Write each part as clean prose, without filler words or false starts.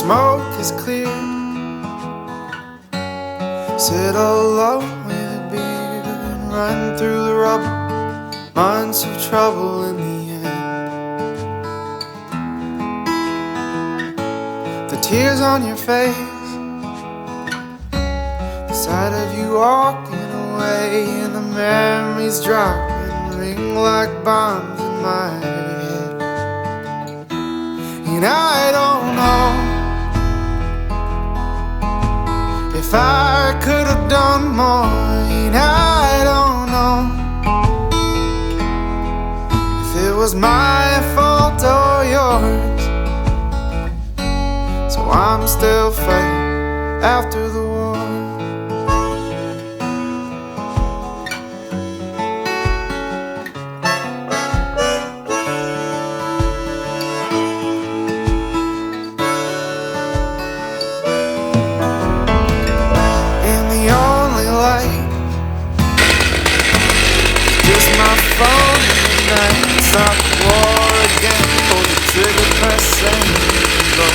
smoke is clear. Sit alone with a beer and run through the rubble. Months of trouble in the end. The tears on your face, the sight of you walking away, and the memories drop and ring like bombs in my head. And I don't know if I could have done more, and I don't know if it was my fault or yours. So I'm still fighting after the war. Start the war again, pull the trigger, press and go.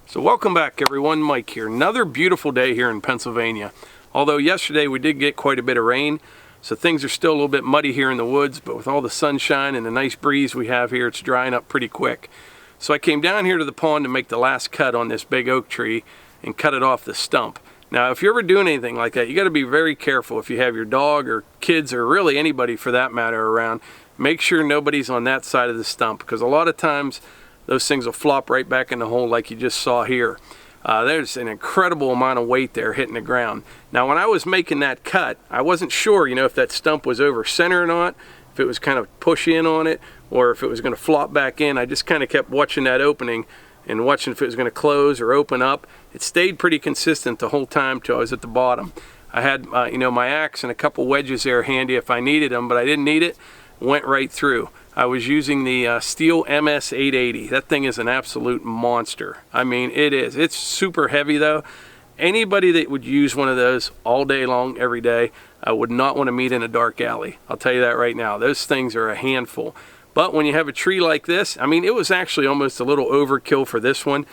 So welcome back everyone, Mike here. Another beautiful day here in Pennsylvania. Although yesterday we did get quite a bit of rain, so things are still a little bit muddy here in the woods, but with all the sunshine and the nice breeze we have here, it's drying up pretty quick. So I came down here to the pond to make the last cut on this big oak tree and cut it off the stump. Now if you're ever doing anything like that, you got to be very careful. If you have your dog or kids or really anybody for that matter around, make sure nobody's on that side of the stump, because a lot of times those things will flop right back in the hole like you just saw here. There's an incredible amount of weight there hitting the ground. Now when I was making that cut, I wasn't sure, if that stump was over center or not, if it was kind of push in on it, or if it was going to flop back in. I just kind of kept watching that opening and watching if it was going to close or open up. It stayed pretty consistent the whole time till I was at the bottom. I had my axe and a couple wedges there handy if I needed them, but I didn't need it. Went right through. I was using the Stihl MS 880. That thing is an absolute monster. I mean, it is. It's super heavy though. Anybody that would use one of those all day long, every day, I would not want to meet in a dark alley. I'll tell you that right now. Those things are a handful. But when you have a tree like this, I mean, it was actually almost a little overkill for this one.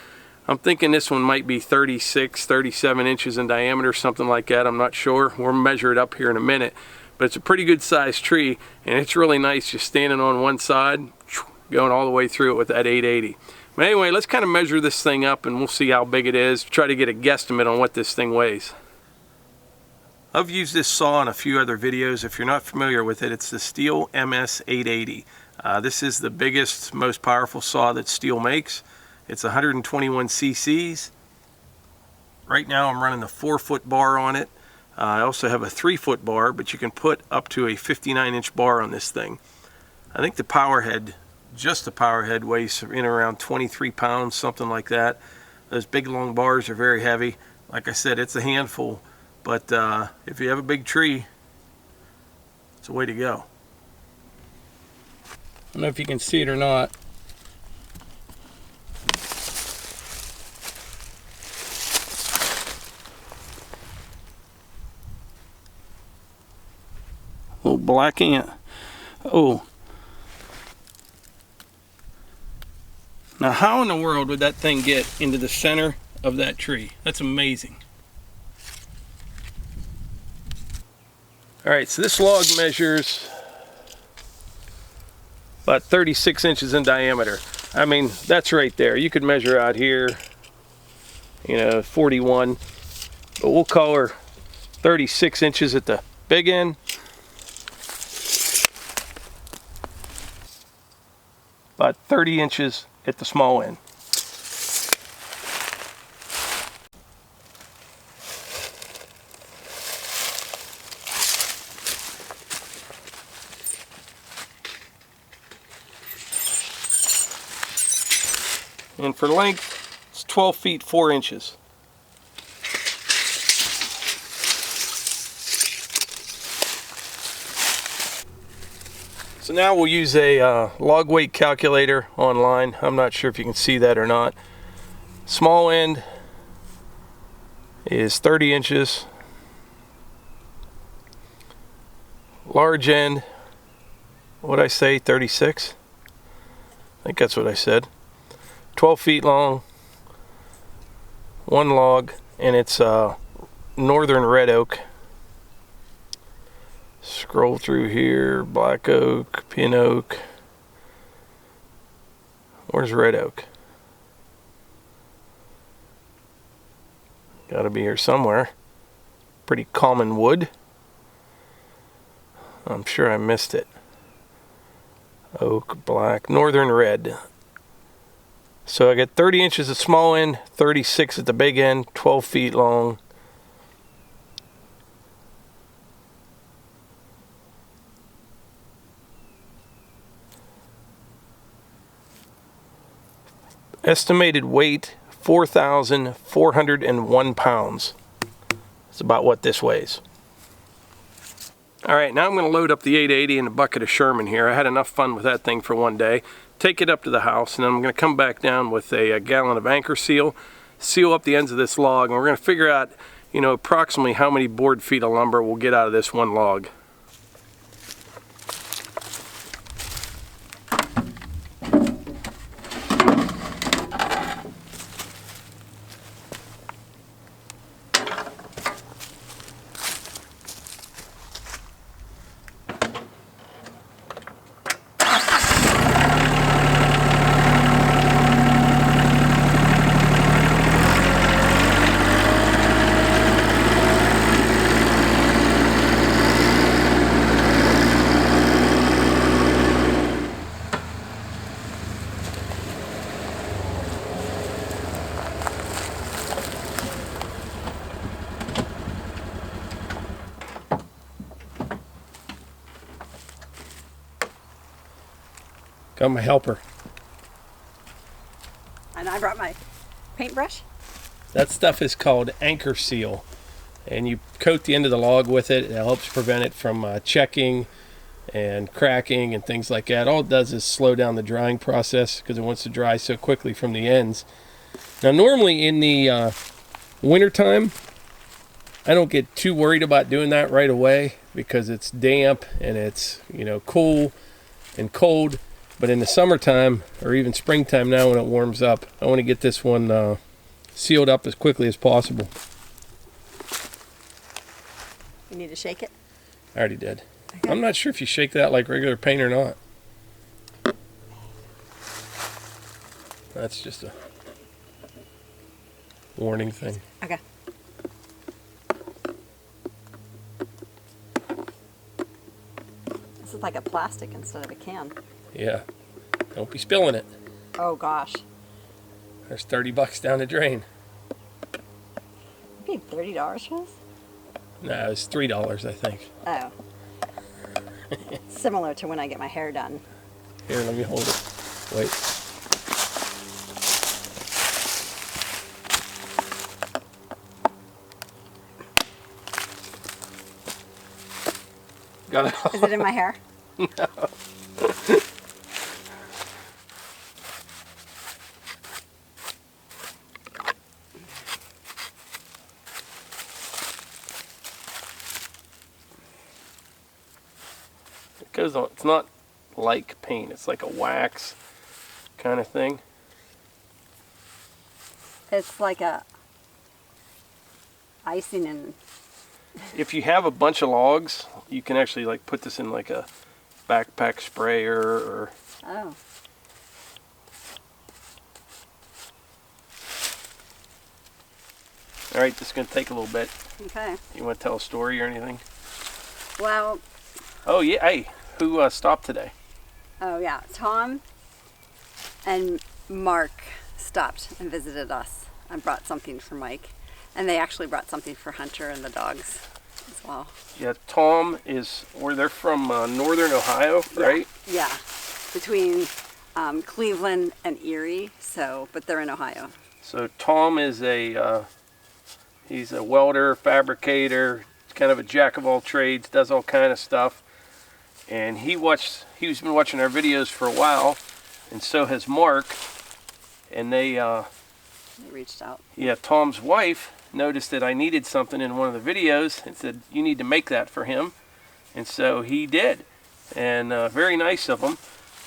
I'm thinking this one might be 36, 37 inches in diameter, something like that. I'm not sure. We'll measure it up here in a minute. But it's a pretty good sized tree, and it's really nice just standing on one side, going all the way through it with that 880. But anyway, let's kind of measure this thing up and we'll see how big it is, try to get a guesstimate on what this thing weighs. I've used this saw in a few other videos. If you're not familiar with it, it's the Stihl MS 880. This is the biggest, most powerful saw that Stihl makes. It's 121 cc's. Right now I'm running the 4-foot bar on it. I also have a 3-foot bar, but you can put up to a 59-inch bar on this thing. I think the power head, just the power head, weighs in around 23 pounds, something like that. Those big long bars are very heavy. Like I said, it's a handful, but if you have a big tree, it's a way to go. I don't know if you can see it or not. Little black ant. Oh. Now how in the world would that thing get into the center of that tree? That's amazing. Alright, so this log measures about 36 inches in diameter. I mean, that's right there. You could measure out here, 41. But we'll call her 36 inches at the big end. About 30 inches at the small end. And for length, it's 12 feet 4 inches. So now we'll use a log weight calculator online. I'm not sure if you can see that or not. Small end is 30 inches. Large end, what'd I say, 36? I think that's what I said. 12 feet long, one log, and it's northern red oak. Scroll through here, black oak, pin oak. Where's red oak? Gotta be here somewhere. Pretty common wood. I'm sure I missed it. Oak, black, northern red. So I got 30 inches at small end, 36 at the big end, 12 feet long. Estimated weight, 4,401 pounds. That's about what this weighs. Alright, now I'm going to load up the 880 in a bucket of Sherman here. I had enough fun with that thing for one day. Take it up to the house, and then I'm going to come back down with a gallon of Anchorseal, seal up the ends of this log, and we're going to figure out, approximately how many board feet of lumber we'll get out of this one log. Got my helper. And I brought my paintbrush. That stuff is called Anchorseal, and you coat the end of the log with it. It helps prevent it from checking and cracking and things like that. All it does is slow down the drying process because it wants to dry so quickly from the ends. Now normally in the wintertime, I don't get too worried about doing that right away because it's damp and it's cool and cold. But in the summertime, or even springtime now when it warms up, I want to get this one sealed up as quickly as possible. You need to shake it? I already did. Okay. I'm not sure if you shake that like regular paint or not. That's just a warning thing. Okay. This is like a plastic instead of a can. Yeah. Don't be spilling it. Oh gosh. There's 30 bucks down the drain. You paid $30 for this? No, it's $3, I think. Oh. Similar to when I get my hair done. Here, let me hold it. Wait. Got it. Is it in my hair? No. goes on. It's not like paint. It's like a wax kind of thing. It's like a icing and... If you have a bunch of logs, you can actually like put this in like a backpack sprayer or... Oh. All right, this is going to take a little bit. Okay. You want to tell a story or anything? Well... Oh, yeah. Hey, who stopped today? Oh, yeah. Tom and Mark stopped and visited us and brought something for Mike. And they actually brought something for Hunter and the dogs as well. Yeah, Tom is, where they're from northern Ohio, right? Yeah. Between Cleveland and Erie, but they're in Ohio. So Tom is he's a welder, fabricator, kind of a jack of all trades, does all kind of stuff. And he's been watching our videos for a while, and so has Mark. And they reached out. Yeah, Tom's wife noticed that I needed something in one of the videos and said, you need to make that for him. And so he did. And very nice of him.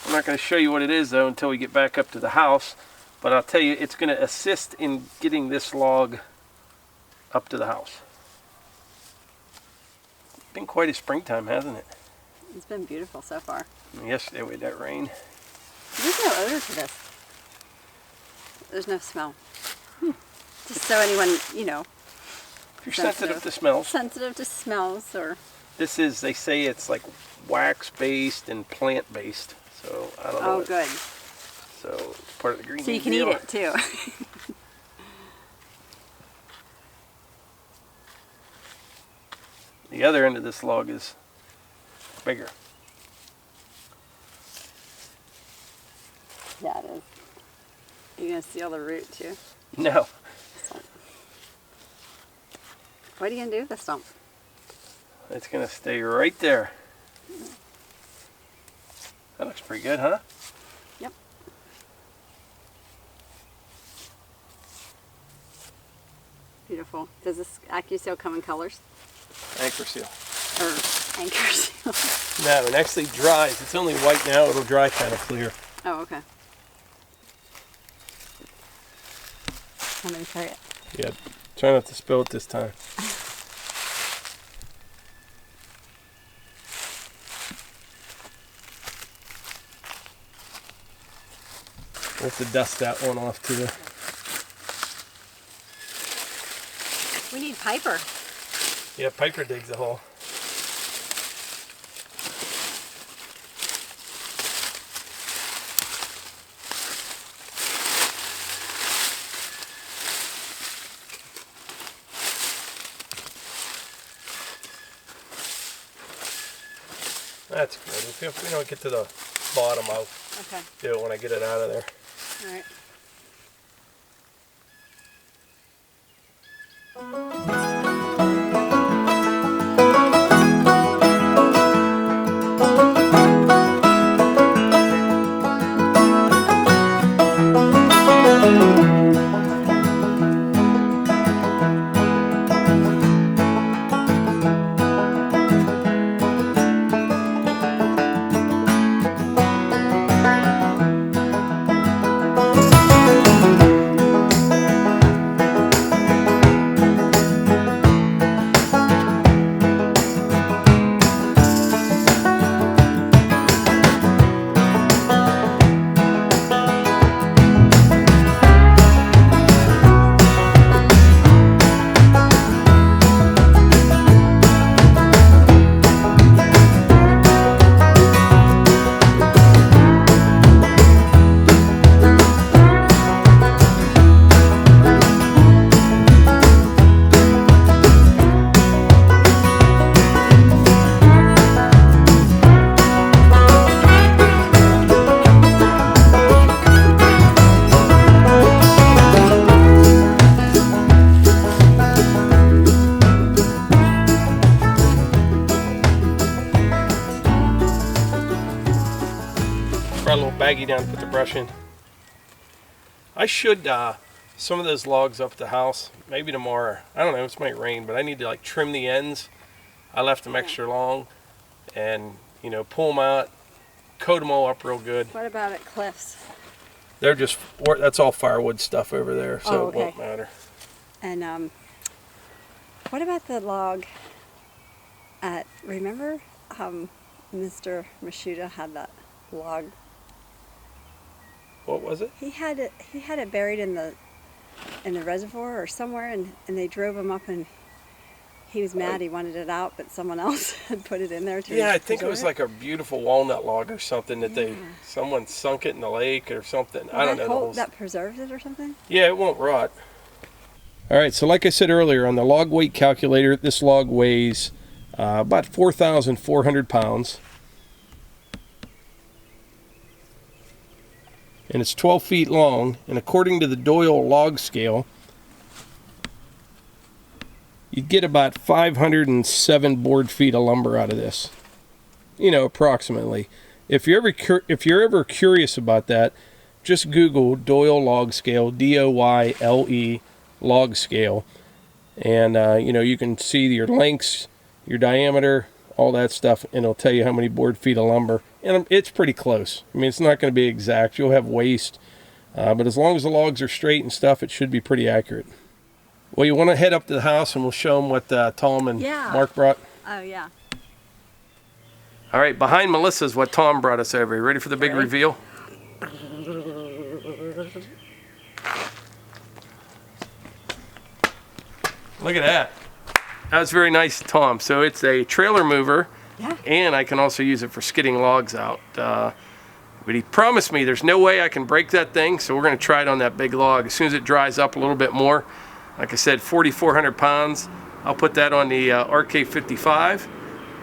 I'm not going to show you what it is, though, until we get back up to the house. But I'll tell you, it's going to assist in getting this log up to the house. It's been quite a springtime, hasn't it? It's been beautiful so far. Yesterday we had that rain. There's no odor to this. There's no smell. Just so anyone, you know. If you're sensitive to smells. Sensitive to smells or... This is, they say it's like wax-based and plant-based. So, I don't know. Oh, good. So, it's part of the green. So you can eat it, too. The other end of this log is bigger. Yeah, it is. You're going to steal the root, too? No. What are you going to do with the stump? It's going to stay right there. That looks pretty good, huh? Yep. Beautiful. Does this Anchorseal come in colors? Anchorseal. Or Anchorseal? No, it actually dries. It's only white now. It'll dry kind of clear. Oh, okay. I'm going to try it. Yeah. Try not to spill it this time. We have to dust that one off too. We need Piper. Yeah, Piper digs a hole. That's good. If we don't get to the bottom, I'll do it when I get it out of there. All right. Brought a little baggie down to put the brush in. I should some of those logs up at the house, maybe tomorrow. I don't know, it might rain, but I need to like trim the ends. I left them extra long, and you know, pull them out, coat them all up real good. What about at Cliff's? They're just, that's all firewood stuff over there, so it won't matter. And what about the log at, remember Mr. Mashuda had that log? What was it? He had it buried in the reservoir or somewhere, and they drove him up, and he was mad. He wanted it out, but someone else had put it in there to I think it was like a beautiful walnut log or something that someone sunk it in the lake or something. Well, I don't know. That preserves it or something? Yeah, it won't rot. All right, so like I said earlier, on the log weight calculator, this log weighs about 4,400 pounds. And it's 12 feet long, and according to the Doyle log scale, you get about 507 board feet of lumber out of this. You know, approximately. If you're ever curious about that, just Google Doyle log scale, D-O-Y-L-E log scale, and you know, you can see your lengths, your diameter, all that stuff, and it'll tell you how many board feet of lumber. And it's pretty close. I mean, it's not going to be exact. You'll have waste, but as long as the logs are straight and stuff, it should be pretty accurate. Well, you want to head up to the house and we'll show them what Tom and Mark brought? Oh, yeah. All right, behind Melissa is what Tom brought us over. You ready for the big reveal? Look at that. That was very nice, Tom. So it's a trailer mover, and I can also use it for skidding logs out. But he promised me there's no way I can break that thing, so we're going to try it on that big log. As soon as it dries up a little bit more, like I said, 4,400 pounds, I'll put that on the RK55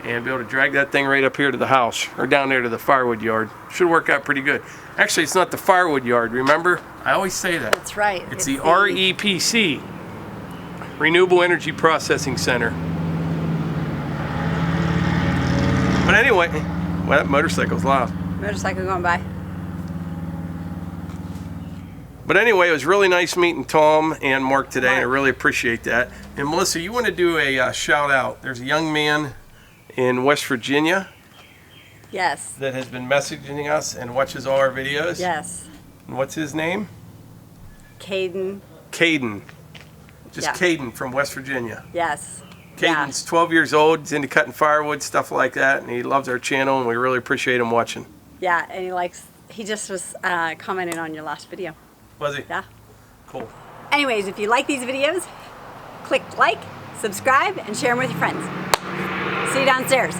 and be able to drag that thing right up here to the house, or down there to the firewood yard. Should work out pretty good. Actually, it's not the firewood yard, remember? I always say that. That's right. It's the REPC, Renewable Energy Processing Center. But anyway, well, that motorcycle's loud. Motorcycle going by. But anyway, it was really nice meeting Tom and Mark today, and I really appreciate that. And Melissa, you want to do a shout out. There's a young man in West Virginia. Yes. That has been messaging us and watches all our videos. Yes. And what's his name? Caden. Caden. Just Caden from West Virginia. Yes. Caden's 12 years old. He's into cutting firewood, stuff like that, and he loves our channel, and we really appreciate him watching. Yeah, and he just was commenting on your last video. Was he? Yeah. Cool. Anyways, if you like these videos, click like, subscribe, and share them with your friends. See you downstairs.